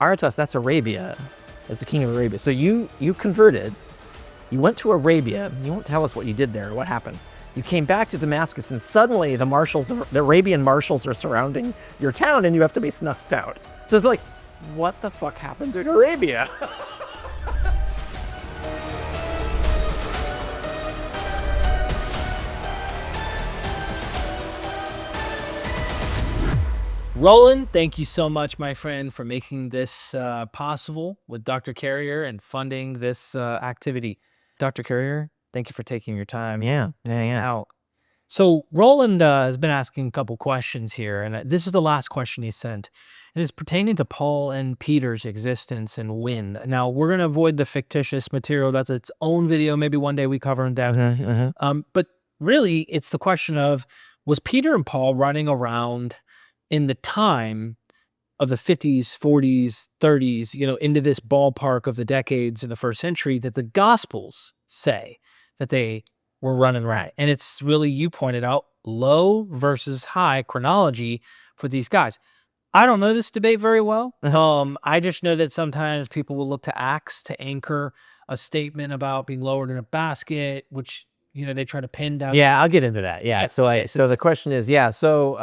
Aretas, that's Arabia. That's the king of Arabia. So you converted, you went to Arabia, you won't tell us what you did there or what happened. You came back to Damascus and suddenly the Arabian marshals are surrounding your town and you have to be snuffed out. So it's like, what the fuck happened in Arabia? Roland, thank you so much, my friend, for making this possible with Dr. Carrier and funding this activity. Dr. Carrier, thank you for taking your time out. So Roland has been asking a couple questions here, and this is the last question he sent. It is pertaining to Paul and Peter's existence and when. Now, we're going to avoid the fictitious material. That's its own video. Maybe one day we cover in depth. But really, it's the question of, was Peter and Paul running around in the time of the 50s, 40s, 30s, into this ballpark of the decades in the first century that the Gospels say that they were running right? And it's really, you pointed out, low versus high chronology for these guys. I don't know this debate very well. I just know that sometimes people will look to Acts to anchor a statement about being lowered in a basket, which, they try to pin down. Yeah, I'll get into that. Yeah. So the question is, so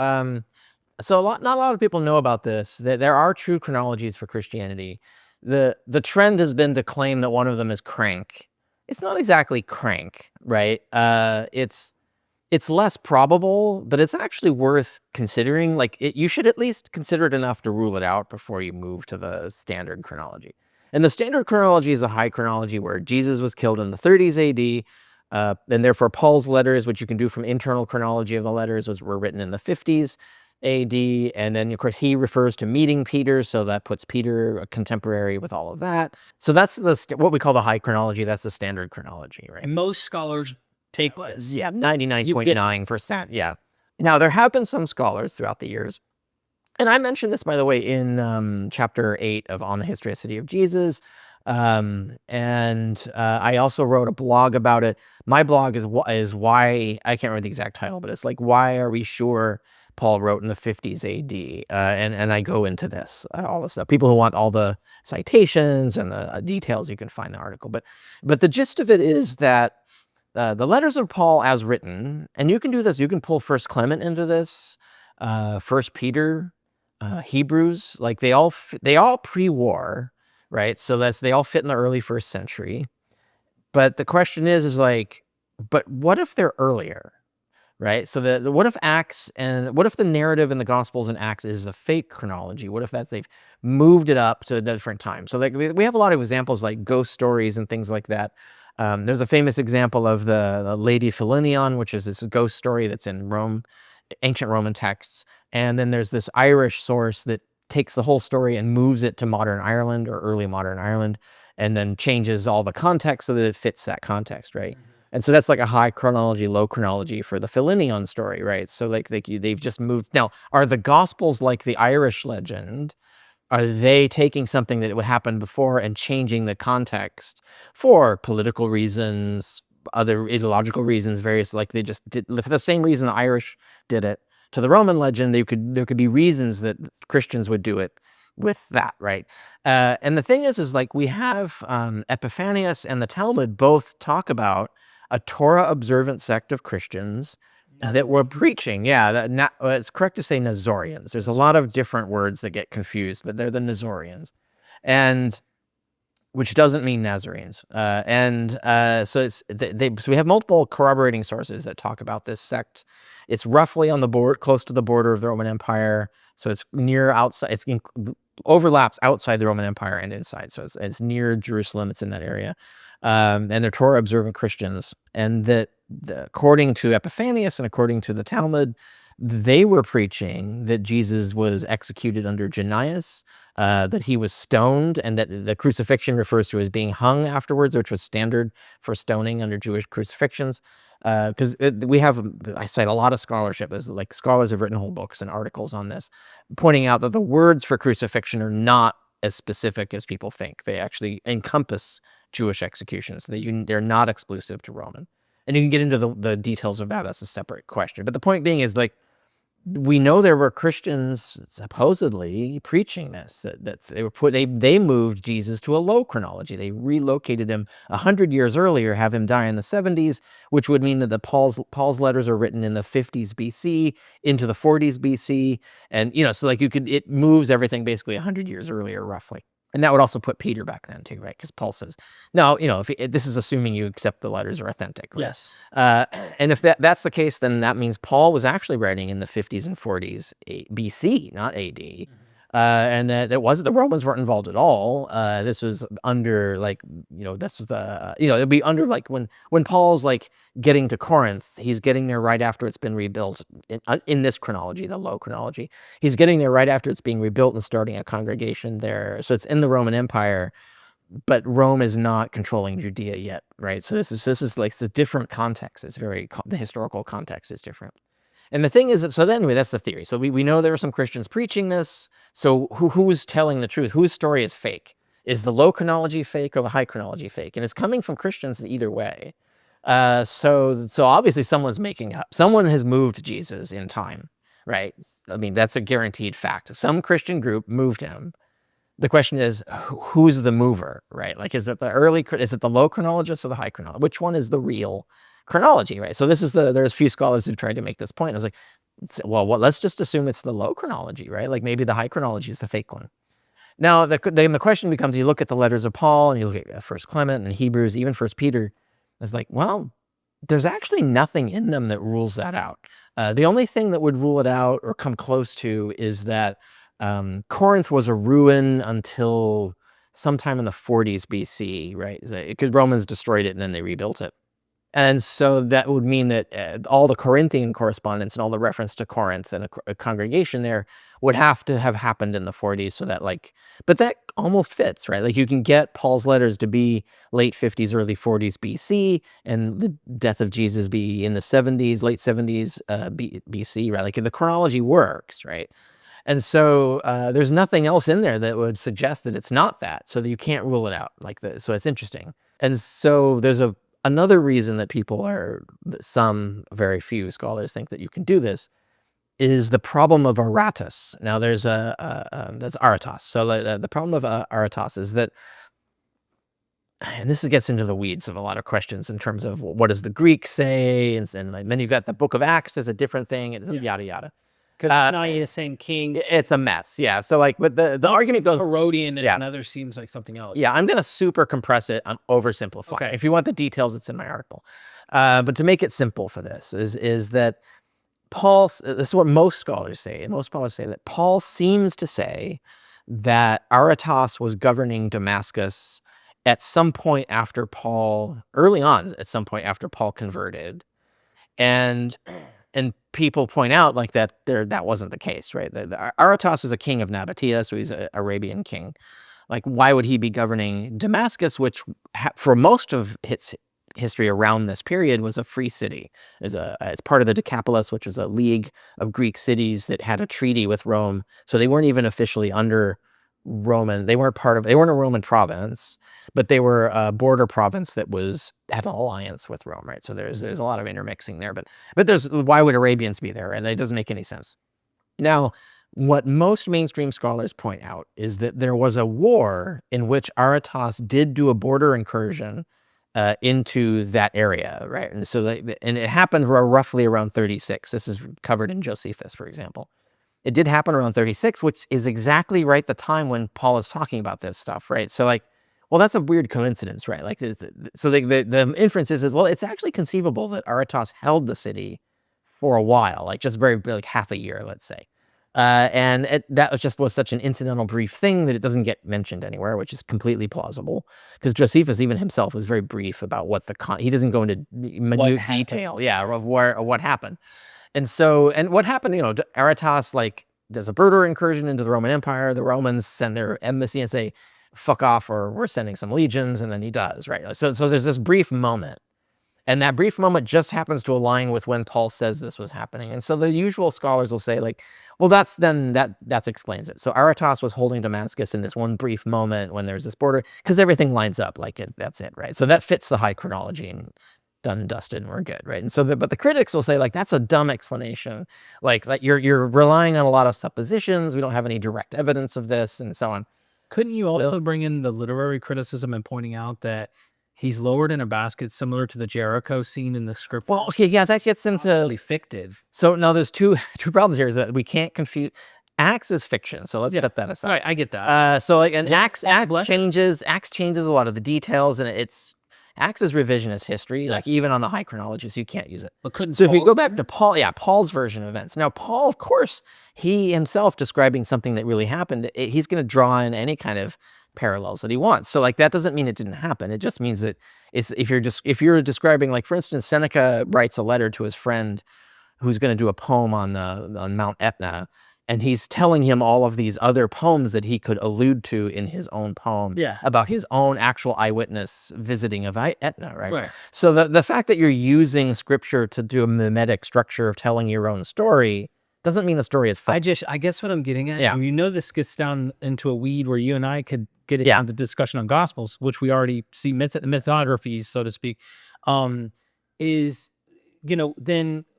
not a lot of people know about this, that there are true chronologies for Christianity. The trend has been to claim that one of them is crank. It's not exactly crank, right? It's less probable, but it's actually worth considering. You should at least consider it enough to rule it out before you move to the standard chronology. And the standard chronology is a high chronology where Jesus was killed in the 30s AD, and therefore Paul's letters, which you can do from internal chronology of the letters, were written in the 50s AD, and then of course he refers to meeting Peter, so that puts Peter a contemporary with all of that. So that's what we call the high chronology. That's the standard chronology, right? And most scholars take this. Yeah, 99.9%. Yeah. Now there have been some scholars throughout the years, and I mentioned this, by the way, in chapter 8 of On the History of the City of Jesus. I also wrote a blog about it. My blog is why, I can't remember the exact title, but it's like, why are we sure Paul wrote in the 50s AD? And I go into this, all this stuff. People who want all the citations and the details, you can find the article. But the gist of it is that the letters of Paul as written, and you can do this, you can pull First Clement into this, First Peter, Hebrews, like they all pre-war, right? So they all fit in the early first century. But the question is like, but what if they're earlier, right? So what if the narrative in the Gospels and Acts is a fake chronology? What if they've moved it up to a different time? So we have a lot of examples like ghost stories and things like that. There's a famous example of the Lady Philinion, which is this ghost story that's in Rome, ancient Roman texts. And then there's this Irish source that takes the whole story and moves it to modern Ireland or early modern Ireland, and then changes all the context so that it fits that context, right? And so that's like a high chronology, low chronology for the Philinion story, right? So they've just moved. Now, are the Gospels like the Irish legend? Are they taking something that would happen before and changing the context for political reasons, other ideological reasons, various, like they just did for the same reason the Irish did it to the Roman legend? There could be reasons that Christians would do it with that, right? And the thing is like we have Epiphanius and the Talmud both talk about a Torah observant sect of Christians that were preaching. Yeah, it's correct to say Nazorians. There's a lot of different words that get confused, but they're the Nazorians, and which doesn't mean Nazarenes. So we have multiple corroborating sources that talk about this sect. It's roughly on the close to the border of the Roman Empire. So it's overlaps outside the Roman Empire and inside. So it's near Jerusalem. It's in that area. And they're Torah observant Christians. And according to Epiphanius and according to the Talmud, they were preaching that Jesus was executed under Jannaeus, that he was stoned, and that the crucifixion refers to as being hung afterwards, which was standard for stoning under Jewish crucifixions. Because I cite a lot of scholarship, as like scholars have written whole books and articles on this, pointing out that the words for crucifixion are not as specific as people think. They actually encompass Jewish executions. They're not exclusive to Roman. And you can get into the details of that. That's a separate question. But the point being is like, we know there were Christians supposedly preaching this, that they moved Jesus to a low chronology. They relocated him 100 years earlier, have him die in the 70s, which would mean that the Paul's letters are written in the 50s BC into the 40s BC, and so like it moves everything basically 100 years earlier roughly. And that would also put Peter back then too, right? Because Paul says, no, if this is assuming you accept the letters are authentic, right? Yes. And if that's the case, then that means Paul was actually writing in the 50s and 40s BC, not AD. And that the Romans weren't involved at all. This was under this was the, it'd be under like when Paul's like getting to Corinth, he's getting there right after it's been rebuilt in this chronology, the low chronology. He's getting there right after it's being rebuilt and starting a congregation there. So it's in the Roman Empire, but Rome is not controlling Judea yet, right? So this is like it's a different context. It's the historical context is different. And the thing is, so anyway, that's the theory. So we know there were some Christians preaching this. So who's telling the truth? Whose story is fake? Is the low chronology fake or the high chronology fake? And it's coming from Christians either way. So obviously someone's making up. Someone has moved Jesus in time, right? I mean, that's a guaranteed fact. Some Christian group moved him. The question is, who's the mover, right? Like, is it the low chronologist or the high chronologist? Which one is the real chronology, right? So there's a few scholars who tried to make this point. I was like, well, let's just assume it's the low chronology, right? Like maybe the high chronology is the fake one. Now, then the question becomes, you look at the letters of Paul and you look at First Clement and Hebrews, even First Peter, it's like, well, there's actually nothing in them that rules that out. The only thing that would rule it out or come close to is that Corinth was a ruin until sometime in the 40s BC, right? Because Romans destroyed it and then they rebuilt it. And so that would mean that all the Corinthian correspondence and all the reference to Corinth and a congregation there would have to have happened in the 40s. So that but that almost fits, right? Like you can get Paul's letters to be late 50s, early 40s BC, and the death of Jesus be in the 70s, late 70s BC, right? Like the chronology works, right? And so there's nothing else in there that would suggest that it's not that, so that you can't rule it out like this. So it's interesting. And so there's another reason that some very few scholars think that you can do this is the problem of Aretas. Now there's that's Aretas. So the problem of Aretas is that, and this gets into the weeds of a lot of questions in terms of what does the Greek say, and then you've got the Book of Acts is a different thing, and yada yada. Because now you're the same king. It's a mess, yeah. So but the argument goes Herodian and another seems like something else. Yeah, I'm gonna super compress it. I'm oversimplifying. Okay. If you want the details, it's in my article. But to make it simple for this is that this is what most scholars say, and most scholars say that Paul seems to say that Aretas was governing Damascus at some point after Paul, early on, at some point after Paul converted, and people point out like that wasn't the case, right? Aretas was a king of Nabatea, so he's an Arabian king. Like, why would he be governing Damascus, which for most of its history around this period was a free city? It's part of the Decapolis, which was a league of Greek cities that had a treaty with Rome. So they weren't even officially under Roman. They weren't a Roman province, but they were a border province that had an alliance with Rome, right? So there's a lot of intermixing there, but why would Arabians be there? And it doesn't make any sense. Now, what most mainstream scholars point out is that there was a war in which Aretas did do a border incursion into that area, right? And so and it happened roughly around 36. This is covered in Josephus, for example. It did happen around 36, which is exactly right the time when Paul is talking about this stuff, right? So well, that's a weird coincidence, right? Like, so the inference is, well, it's actually conceivable that Aretas held the city for a while, like just like half a year, let's say. And that was such an incidental brief thing that it doesn't get mentioned anywhere, which is completely plausible, because Josephus even himself was very brief about he doesn't go into minute detail, of what happened. And what happened, Aretas does a border incursion into the Roman Empire. The Romans send their embassy and say, fuck off, or we're sending some legions, and then he does, right? So there's this brief moment. And that brief moment just happens to align with when Paul says this was happening. And so the usual scholars will say, well, that explains it. So Aretas was holding Damascus in this one brief moment when there's this border, because everything lines up, that's it, right? So that fits the high chronology. done and dusted and we're good, right? And so, but the critics will say like that's a dumb explanation, like you're relying on a lot of suppositions. We don't have any direct evidence of this, and so on. Couldn't you also bring in the literary criticism and pointing out that he's lowered in a basket similar to the Jericho scene in the script? Well, okay, yeah, that gets into fictive. So now there's two problems here. Is that we can't confuse. Acts is fiction, so let's put that aside. Right, I get that. So like an Acts changes a lot of the details, and Acts is revisionist history. Like even on the high chronologies, you can't use it. But couldn't So if you Paul's go back to Paul, Paul's version of events. Now Paul, of course, he himself describing something that really happened. He's going to draw in any kind of parallels that he wants. So like that doesn't mean it didn't happen. It just means that it's if you're describing, like for instance, Seneca writes a letter to his friend who's going to do a poem on Mount Etna. And he's telling him all of these other poems that he could allude to in his own poem about his own actual eyewitness visiting of Etna, right? So the fact that you're using scripture to do a mimetic structure of telling your own story doesn't mean the story is fake. I guess what I'm getting at, this gets down into a weed where you and I could get into the discussion on Gospels, which we already see mythographies, so to speak, then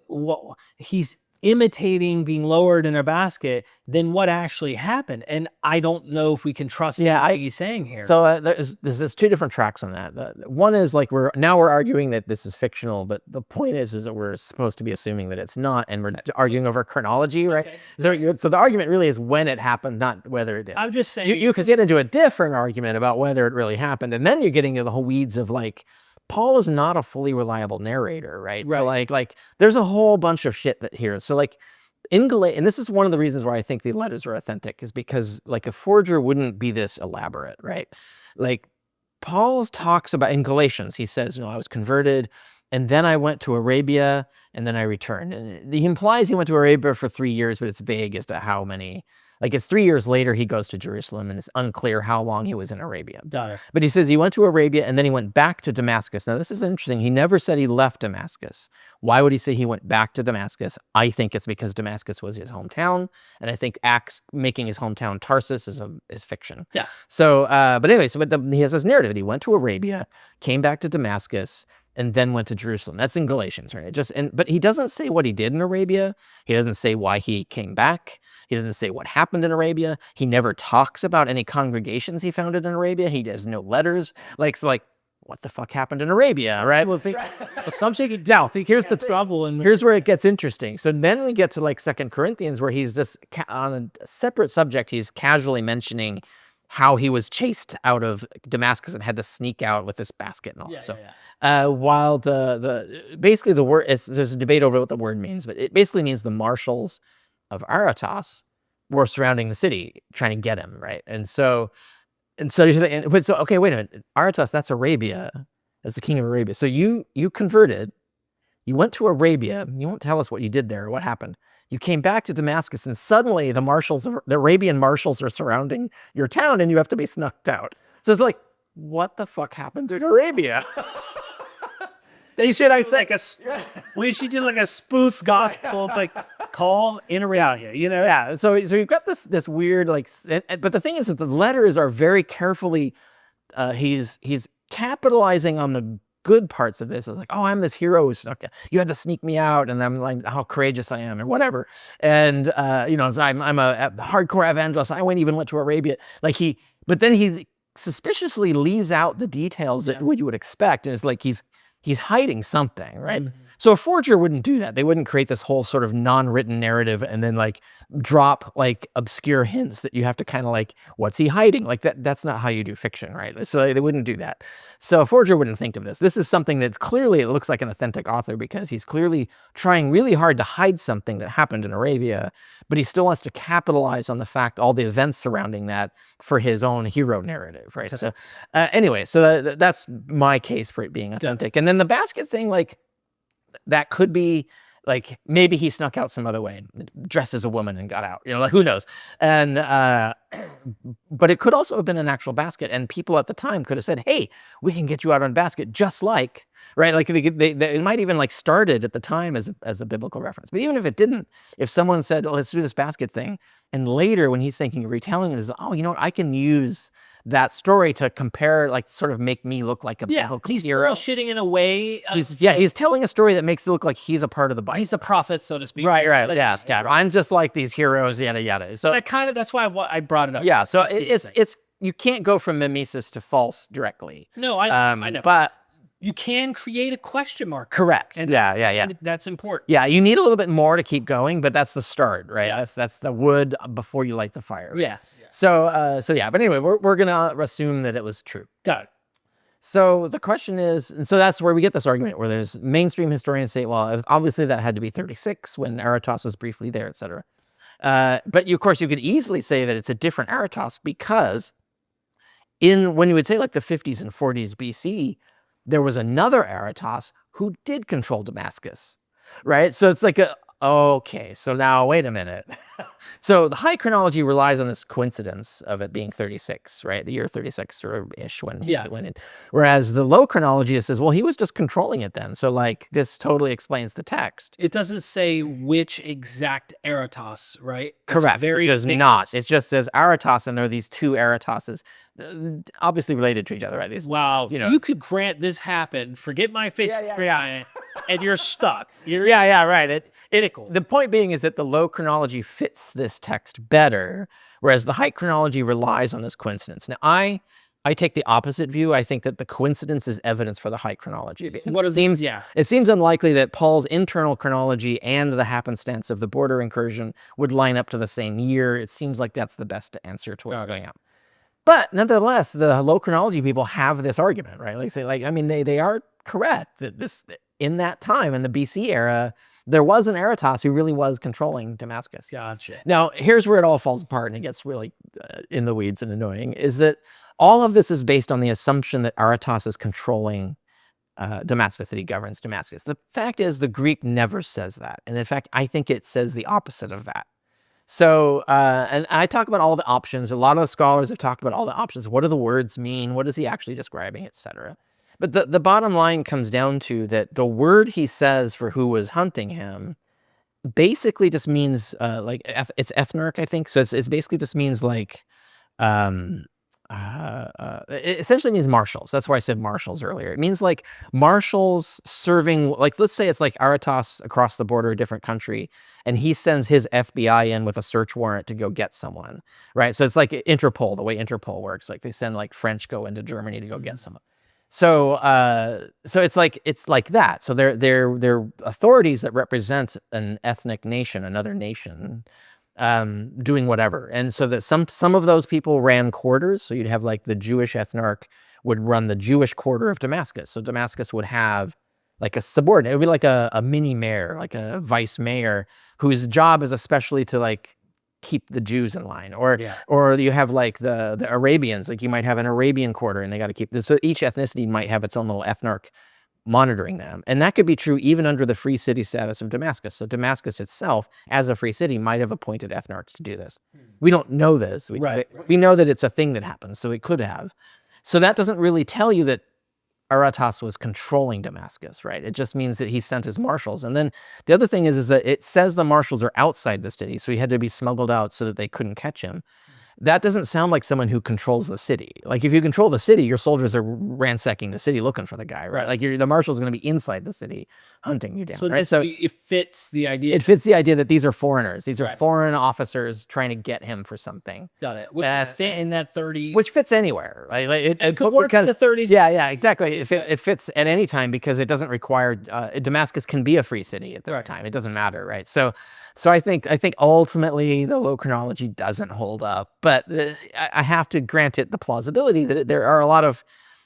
what he's imitating being lowered in a basket, then what actually happened? And I don't know if we can trust what he's saying here. So there's two different tracks on that. One is like we're arguing that this is fictional, but the point is that we're supposed to be assuming that it's not, and we're arguing over chronology, right? Okay. So the argument really is when it happened, not whether it did. I'm just saying you could get into a different argument about whether it really happened, and then you're getting into the whole weeds of like, Paul is not a fully reliable narrator, right? Right. So like there's a whole bunch of shit that here. So like in Galatians, and this is one of the reasons why I think the letters are authentic, is because like a forger wouldn't be this elaborate, right? Like Paul talks about in Galatians, he says, I was converted, and then I went to Arabia, and then I returned. And he implies he went to Arabia for 3 years, but it's vague as to how many. Like it's 3 years later, he goes to Jerusalem, and it's unclear how long he was in Arabia. Got it. But he says he went to Arabia, and then he went back to Damascus. Now, this is interesting. He never said he left Damascus. Why would he say he went back to Damascus? I think it's because Damascus was his hometown, and I think Acts making his hometown Tarsus is fiction. Yeah. So, but anyway, he has this narrative that he went to Arabia, came back to Damascus, and then went to Jerusalem. That's in Galatians, right? But he doesn't say what he did in Arabia. He doesn't say why he came back. He doesn't say what happened in Arabia. He never talks about any congregations he founded in Arabia. He has no letters. Like what the fuck happened in Arabia, right? Well, some shaking doubt. Here's the trouble, and here's where it gets interesting. So then we get to like 2 Corinthians, where he's just on a separate subject. He's casually mentioning how he was chased out of Damascus and had to sneak out with this basket and all. While basically the word there's a debate over what the word means, but it basically means the marshals of Aretas were surrounding the city trying to get him, right? And so okay, wait a minute. Aretas, that's Arabia. That's the king of Arabia. So you converted, you went to Arabia, you won't tell us what you did there or what happened. You came back to Damascus, and suddenly the Arabian marshals are surrounding your town, and you have to be snucked out. So it's like, what the fuck happened in Arabia? We should do like a spoof gospel like call in reality, Yeah. So you've got this weird but the thing is that the letters are very carefully. He's capitalizing on the good parts of this. It's like, oh, I'm this hero who snuck. You had to sneak me out, and I'm like, how courageous I am, or whatever. And so I'm a hardcore evangelist. I even went to Arabia. But then he suspiciously leaves out the details that what you would expect, and it's like he's hiding something, right? Mm-hmm. So a forger wouldn't do that. They wouldn't create this whole sort of non-written narrative and then drop obscure hints that you have to kind of what's he hiding? That's not how you do fiction, right? So they wouldn't do that. So a forger wouldn't think of this. This is something that's clearly, it looks like an authentic author because he's clearly trying really hard to hide something that happened in Arabia, but he still wants to capitalize on the fact, all the events surrounding that for his own hero narrative, right? So anyway, so that's my case for it being authentic. And then the basket thing, that could be maybe he snuck out some other way, dressed as a woman and got out, who knows? And but it could also have been an actual basket, and people at the time could have said, hey, we can get you out on basket, just right? It might even started at the time as a biblical reference. But even if it didn't, if someone said, oh, let's do this basket thing, and later when he's thinking of retelling it, is, oh, you know what, I can use that story to compare, like, sort of make me look like a biblical he's hero. bullshitting in a way. He's telling a story that makes it look like he's a part of the Bible. He's a prophet, so to speak. Right. Yes, yeah. I'm just like these heroes, yada yada. So That's why I brought it up. yeah. So it's you can't go from mimesis to false directly. No, I know. But you can create a question mark. correct. And yeah. That's important. Yeah, you need a little bit more to keep going, but that's the start, right? Yeah. That's the wood before you light the fire. Yeah. So yeah, but anyway, we're gonna assume that it was true. Got it. So the question is, and so that's where we get this argument where there's mainstream historians say, well, obviously that had to be 36 when Aretas was briefly there, etc. But of course, you could easily say that it's a different Aretas because when you would say like the 50s and 40s BC, there was another Aretas who did control Damascus, right? So it's like okay, so now wait a minute. So the high chronology relies on this coincidence of it being 36, right? The year 36 or ish when he went in. Whereas the low chronology says, well, he was just controlling it then. So like this totally explains the text. It doesn't say which exact Aretas, right? Correct. It does not. It just says Aretas, and there are these two Aretases, obviously related to each other, right? These, you could grant this happened. Forget my face, and you're stuck. Right. The point being is that the low chronology fits this text better, whereas the high chronology relies on this coincidence. Now, I take the opposite view. I think that the coincidence is evidence for the high chronology. It seems unlikely that Paul's internal chronology and the happenstance of the border incursion would line up to the same year. It seems like that's the best answer to what's going on. But nonetheless, the low chronology people have this argument, right? They are correct that in that time, in the BC era, there was an Aretas who really was controlling Damascus. Gotcha. Now, here's where it all falls apart and it gets really in the weeds and annoying, is that all of this is based on the assumption that Aretas is controlling Damascus, that he governs Damascus. The fact is, the Greek never says that. And in fact, I think it says the opposite of that. So, and I talk about all the options. A lot of the scholars have talked about all the options. What do the words mean? What is he actually describing, etc. But the bottom line comes down to that the word he says for who was hunting him basically just means it's ethnarch, I think. So it's basically just means like it essentially means marshals. That's why I said marshals earlier. It means like marshals serving, like, let's say it's like Aretas across the border, a different country, and he sends his FBI in with a search warrant to go get someone, right? So it's like Interpol, the way Interpol works. Like they send like French go into Germany to go get someone. So it's like that. So they're authorities that represent an ethnic nation, another nation, doing whatever. And so that some of those people ran quarters. So you'd have like the Jewish ethnarch would run the Jewish quarter of Damascus. So Damascus would have like a subordinate. It would be like a mini mayor, like a vice mayor, whose job is especially to like keep the Jews in line. Or you have like the Arabians, like you might have an Arabian quarter and they got to keep this. So each ethnicity might have its own little ethnarch monitoring them. And that could be true even under the free city status of Damascus. So Damascus itself, as a free city, might have appointed ethnarchs to do this. We don't know this. We know that it's a thing that happens, so it could have. So that doesn't really tell you that Aretas was controlling Damascus, right? It just means that he sent his marshals. And then the other thing is that it says the marshals are outside the city, so he had to be smuggled out so that they couldn't catch him. That doesn't sound like someone who controls the city. Like if you control the city, your soldiers are ransacking the city looking for the guy, right? Like the marshal's going to be inside the city hunting you down, right? So it fits the idea. It fits the idea that these are foreigners. These are foreign officers trying to get him for something. Got it. Which fit in that 30s. Which fits anywhere. Right? It could work in the 30s. Yeah, exactly. It fits at any time because it doesn't require, Damascus can be a free city at the time. It doesn't matter, right? So I think ultimately the low chronology doesn't hold up, but I have to grant it the plausibility that there are a lot of,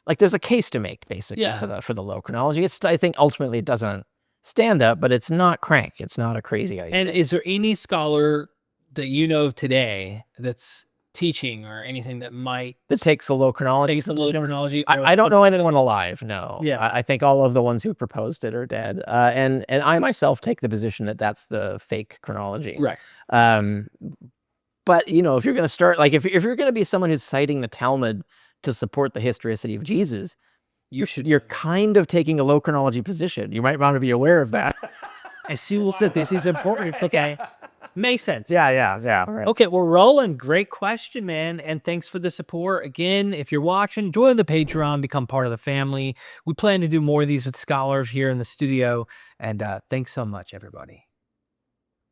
like, there's a case to make basically for the low chronology. I think ultimately it doesn't stand up, but it's not crank. It's not a crazy idea. And is there any scholar that you know of today that's teaching or anything that takes the low chronology? I don't know anyone alive. No. Yeah. I think all of the ones who proposed it are dead. And I myself take the position that that's the fake chronology. Right. But if you're going to start, like, if you're going to be someone who's citing the Talmud to support the historicity of Jesus, you're kind of taking a low chronology position. You might want to be aware of that. I see. This is important. Okay. Makes sense. Yeah. All right. Okay, well, Roland, great question, man. And thanks for the support. Again, if you're watching, join the Patreon, become part of the family. We plan to do more of these with scholars here in the studio. And thanks so much, everybody.